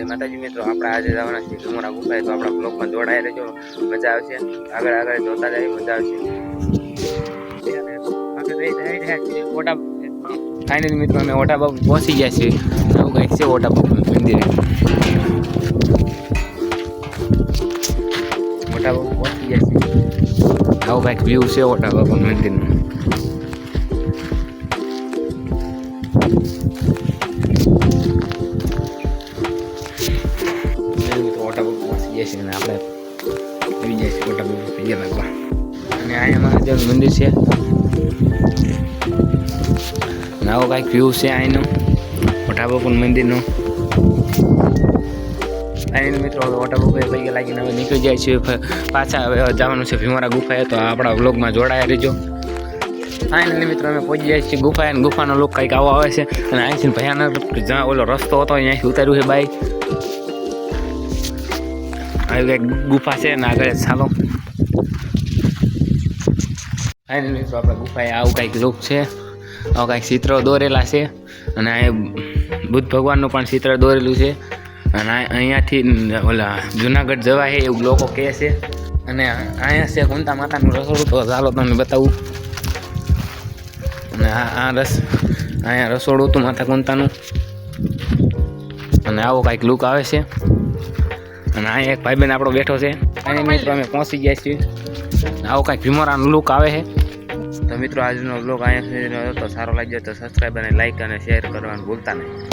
જય માતાજી મિત્રો, આપણે આજે જવાના છીએ ભીમોરા ગુફાએ, તો આપણા બ્લોગમાં જોડાઈ રહેજો, મજા આવશે. આગળ આગળ જોતા જાય, મજા આવશે. ફાઇનલી મિત્રો અમે ઓટા બાપુ પહોંચી ગયા છીએ. આવું કંઈક છે ઓટા બાપુનું મંદિર. ઓટા બાપુ પહોંચી ગયા છીએ. આવું કંઈક વ્યૂ છે ઓટા બાપુનું મંદિરનું. ઓટા બાપુ પહોંચી ગયા છીએ અને આપણે આવી જાય છે ઓટા બાપુ થઈ ગયા લાગવા. અને અહીંયા મહાદેવનું મંદિર છે. આવો કાંઈક વ્યૂ છે અહીંનો ઓટા બાપુનું મંદિરનો. ફાઇનલી મિત્રો હવે ઓટા બાપુએ પૈકી લાગીને હવે નીકળી જાય છે. પાછા હવે જવાનું છે ભીમોરા ગુફાએ, તો આપણા વ્લોગમાં જોડાયા રહેજો. ફાઇનલી મિત્રો અમે પહોંચી જાય છીએ ગુફાએ, અને ગુફાનો લોક કંઈક આવો આવે છે. અને અહીંથી ભયાનક જ્યાં ઓલો રસ્તો હતો અહીંયાથી ઉતાર્યું છે બાઈક. આવી કંઈક ગુફા છે ને આગળ ચાલો. ફાઇનલી મિત્રો આપણે ગુફાએ આવું કંઈક લોક છે, આવું કંઈક ચિત્રો દોરેલા છે. અને અહીંયા બુદ્ધ ભગવાનનું પણ ચિત્ર દોરેલું છે. અને અહીંયાથી ઓલા જુનાગઢ જવાય છે એવું લોકો કહે છે. અને અહીંયા છે કુંતા માતાનું રસોડું, તો ચાલો તમને બતાવું. અને અહીંયા રસોડું હતું માતા કુંતાનું. અને આવો કાંઈક લુક આવે છે. અને અહીંયા એક ભાઈબેન આપણો બેઠો છે. અને મિત્રો અમે પહોંચી ગયા છીએ. આવો કાંઈક ભીમોરાનું લુક આવે છે. તો મિત્રો આજનો બ્લોગ અહીંયા સુધી રહ્યો, તો સારો લાગ્યો તો સબસ્ક્રાઈબ અને લાઈક અને શેર કરવાનું ભૂલતા નહીં.